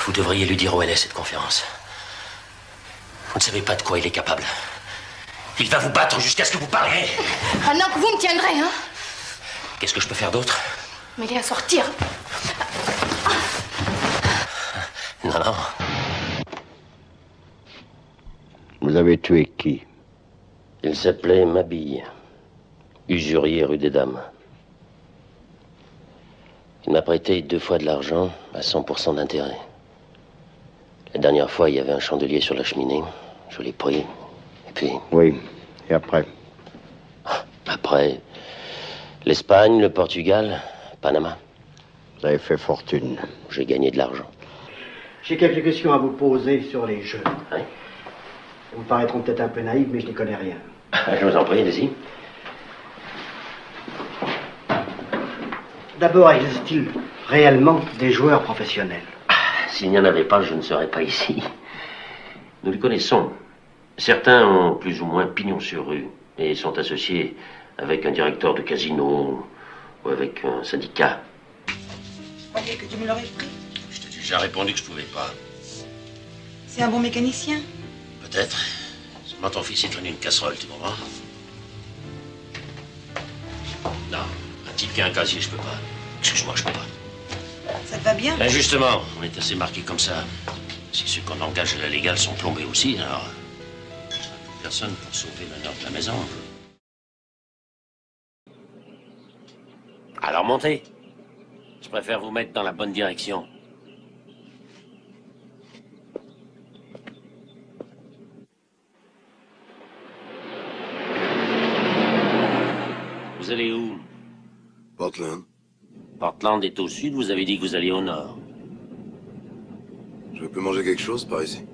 Vous devriez lui dire où elle est, cette conférence. Vous ne savez pas de quoi il est capable. Il va vous battre jusqu'à ce que vous parliez. Ah non, que vous me tiendrez, hein? Qu'est-ce que je peux faire d'autre? M'aider à sortir. Non, non. Vous avez tué qui? Il s'appelait Mabille. Usurier rue des Dames. Il m'a prêté 2 fois de l'argent à 100% d'intérêt. La dernière fois, il y avait un chandelier sur la cheminée. Je l'ai pris. Et puis... Oui. Et après? Après, l'Espagne, le Portugal, Panama. Vous avez fait fortune. J'ai gagné de l'argent. J'ai quelques questions à vous poser sur les jeux. Oui. Vous me paraîtront peut-être un peu naïf, mais je n'y connais rien. Je vous en prie, allez-y. D'abord, existe-t-il réellement des joueurs professionnels? S'il n'y en avait pas, je ne serais pas ici. Nous les connaissons. Certains ont plus ou moins pignon sur rue et sont associés avec un directeur de casino ou avec un syndicat. Vous croyez que tu me l'aurais pris? Je t'ai déjà répondu que je pouvais pas. C'est un bon mécanicien? Peut-être. Seulement ton fils est devenu une casserole, tu comprends? Non, un type qui a un casier, je peux pas. Excuse-moi, je peux pas. Ça te va bien? Ben justement, on est assez marqué comme ça. Si ceux qu'on engage à la légale sont plombés aussi, alors... personne pour sauver l'honneur de la maison. Alors montez. Je préfère vous mettre dans la bonne direction. Vous allez où? Portland. Portland est au sud, vous avez dit que vous alliez au nord. Je peux manger quelque chose par ici?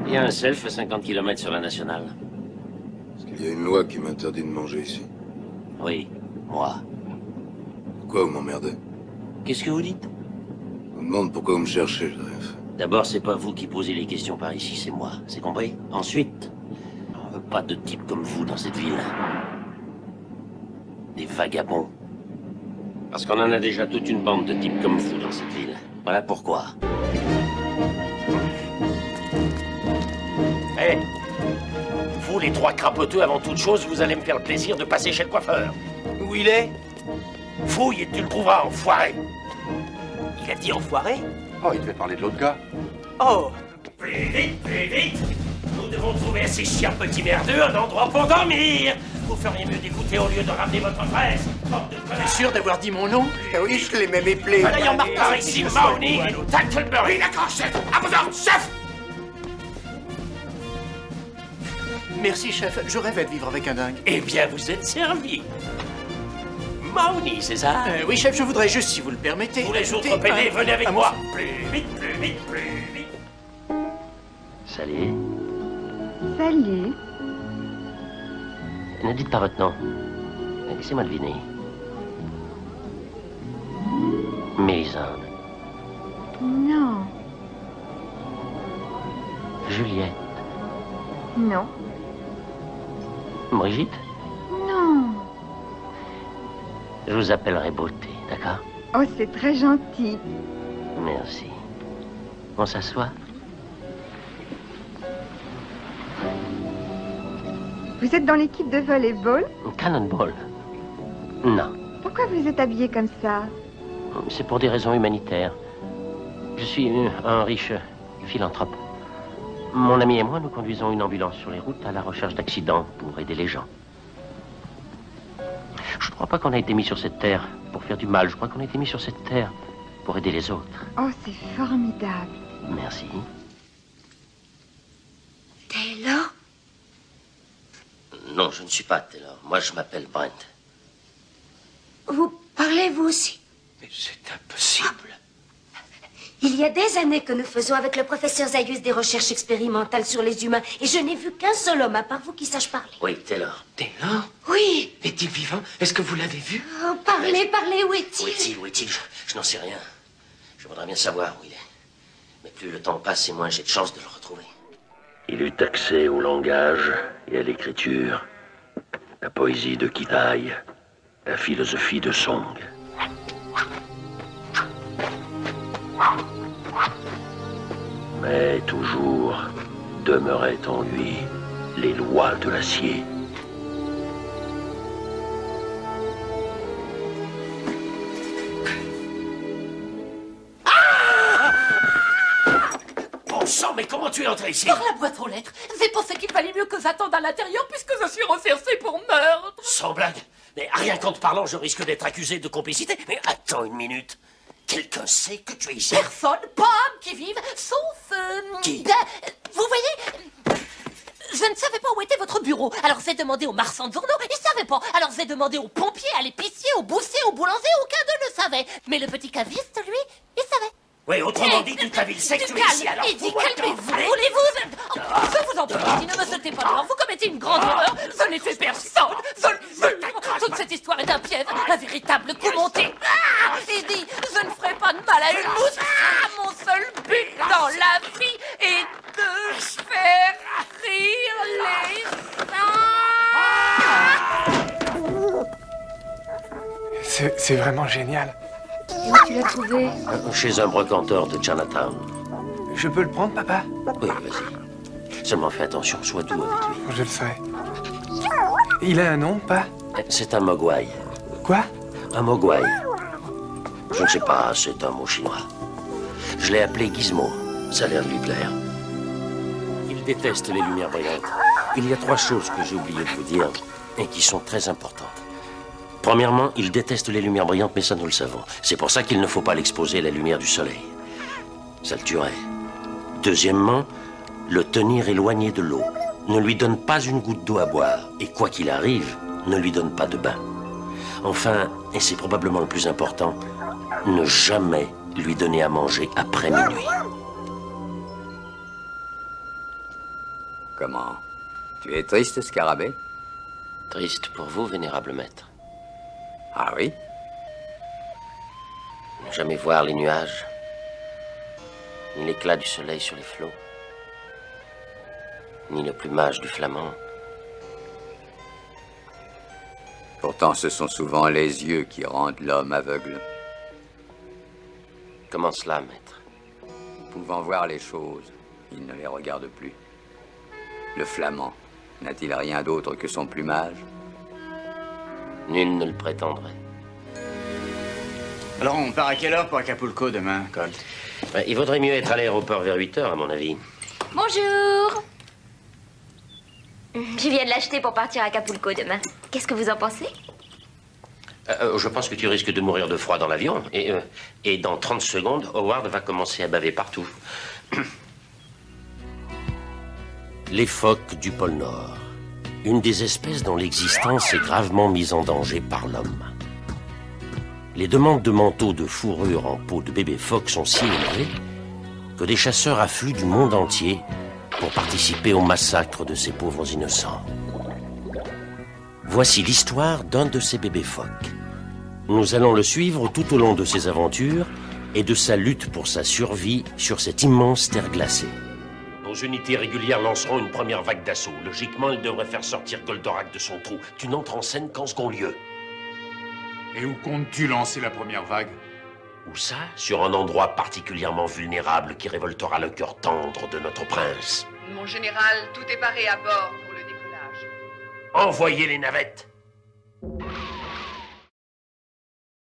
Il y a un self à 50 km sur la nationale. Est-ce qu'il y a une loi qui m'interdit de manger ici? Oui, moi. Pourquoi vous m'emmerdez? Qu'est-ce que vous dites? Je me demande pourquoi vous me cherchez, je n'ai rien fait. D'abord, c'est pas vous qui posez les questions par ici, c'est moi. C'est compris? Ensuite, on veut pas de types comme vous dans cette ville. Des vagabonds. Parce qu'on en a déjà toute une bande de types comme vous dans cette ville. Voilà pourquoi. Hé! Vous, les 3 crapoteux, avant toute chose, vous allez me faire le plaisir de passer chez le coiffeur. Où il est? Fouille et tu le trouveras, enfoiré! Il a dit enfoiré? Oh, il devait parler de l'autre gars. Oh! Plus vite, plus vite! Nous devons trouver à ces chiens petits merdeux un endroit pour dormir! Vous feriez mieux d'écouter au lieu de ramener votre fraise! T'es sûr d'avoir dit mon nom? Oui, je l'ai même épelé. Allez, en marque par ici, Mahoney! Tackleberry! D'accord, chef! À vos ordres, chef! Merci, chef. Je rêvais de vivre avec un dingue. Eh bien, vous êtes servi! Mahoney, c'est ça? Oui, chef, je voudrais juste, si vous le permettez... Vous les autres pédés, venez avec moi! Plus vite, plus vite, plus vite! Salut. Salut. Ne dites pas votre nom. Laissez-moi deviner. Mélisande. Non. Juliette. Non. Brigitte? Non. Je vous appellerai Beauté, d'accord? Oh, c'est très gentil. Merci. On s'assoit? Vous êtes dans l'équipe de volleyball? Cannonball? Non. Pourquoi vous êtes habillé comme ça? C'est pour des raisons humanitaires. Je suis un riche philanthrope. Mon ami et moi, nous conduisons une ambulance sur les routes à la recherche d'accidents pour aider les gens. Je ne crois pas qu'on a été mis sur cette terre pour faire du mal. Je crois qu'on a été mis sur cette terre pour aider les autres. Oh, c'est formidable. Merci. Taylor? Non, je ne suis pas Taylor. Moi, je m'appelle Brent. Vous parlez, vous aussi? Mais c'est impossible. Il y a des années que nous faisons avec le professeur Zaius des recherches expérimentales sur les humains et je n'ai vu qu'un seul homme à part vous qui sache parler. Oui, Taylor. Taylor? Oui. Est-il vivant? Est-ce que vous l'avez vu? Oh, parlez, parlez, où est-il? Où est-il? Je n'en sais rien. Je voudrais bien savoir où il est. Mais plus le temps passe et moins j'ai de chances de le retrouver. Il eut accès au langage et à l'écriture, la poésie de Kitai, la philosophie de Song. Mais toujours demeuraient en lui les lois de l'acier. Bon sang, mais comment tu es entré ici? Par la boîte aux lettres. J'ai pensé qu'il valait mieux que j'attende à l'intérieur puisque je suis recherché pour meurtre. Sans blague. Mais rien qu'en te parlant, je risque d'être accusé de complicité. Mais attends une minute. Quelqu'un sait que tu es ici? Personne, pas homme qui vive, sauf... Qui? Vous voyez, je ne savais pas où était votre bureau. Alors j'ai demandé aux marchands de journaux, ils ne savaient pas. Alors j'ai demandé aux pompiers, à l'épicier, au boucher, au boulanger, aucun d'eux ne savait. Mais le petit caviste, lui, il savait. Oui, autrement dit, toute la ville sait que tu es ici, alors... Il dit calmez-vous, voulez-vous... Je vous en prie, ne me sautez pas dehors, vous commettez une grande erreur. Je n'ai fait personne. Toute cette histoire est un piège, un véritable coup monté. Il dit, je ne ferai pas de mal à une mouche. Mon seul but dans la vie est de faire rire les gens. C'est vraiment génial. Et où tu l'as trouvé? Chez un brocanteur de Chinatown. Je peux le prendre, papa? Oui, vas-y. Seulement fais attention, sois doux avec lui. Je le ferai. Il a un nom, pas? C'est un mogwai. Quoi? Un mogwai. Je ne sais pas, c'est un mot chinois. Je l'ai appelé Gizmo. Ça a l'air de lui plaire. Il déteste les lumières brillantes. Il y a 3 choses que j'ai oublié de vous dire et qui sont très importantes. Premièrement, il déteste les lumières brillantes, mais ça nous le savons. C'est pour ça qu'il ne faut pas l'exposer à la lumière du soleil. Ça le tuerait. Deuxièmement, le tenir éloigné de l'eau. Ne lui donne pas une goutte d'eau à boire. Et quoi qu'il arrive, ne lui donne pas de bain. Enfin, et c'est probablement le plus important, ne jamais lui donner à manger après minuit. Comment? Tu es triste, Scarabée? Triste pour vous, vénérable maître. Ah oui? Ne jamais voir les nuages, ni l'éclat du soleil sur les flots, ni le plumage du flamand. Pourtant, ce sont souvent les yeux qui rendent l'homme aveugle. Comment cela, maître? Pouvant voir les choses, il ne les regarde plus. Le flamand n'a-t-il rien d'autre que son plumage? Nul ne le prétendrait. Alors, on part à quelle heure pour Acapulco demain, Colt? Il vaudrait mieux être à l'aéroport vers 8 heures, à mon avis. Bonjour. Je viens de l'acheter pour partir à Acapulco demain. Qu'est-ce que vous en pensez? Je pense que tu risques de mourir de froid dans l'avion. Et dans 30 secondes, Howard va commencer à baver partout. Les phoques du pôle Nord. Une des espèces dont l'existence est gravement mise en danger par l'homme. Les demandes de manteaux de fourrure en peau de bébé phoque sont si élevées que des chasseurs affluent du monde entier pour participer au massacre de ces pauvres innocents. Voici l'histoire d'un de ces bébés phoques. Nous allons le suivre tout au long de ses aventures et de sa lutte pour sa survie sur cette immense terre glacée. Nos unités régulières lanceront une première vague d'assaut. Logiquement, elles devraient faire sortir Goldorak de son trou. Tu n'entres en scène qu'en second lieu. Et où comptes-tu lancer la première vague? Où ça? Sur un endroit particulièrement vulnérable qui révoltera le cœur tendre de notre prince. Mon général, tout est paré à bord pour le décollage. Envoyez les navettes.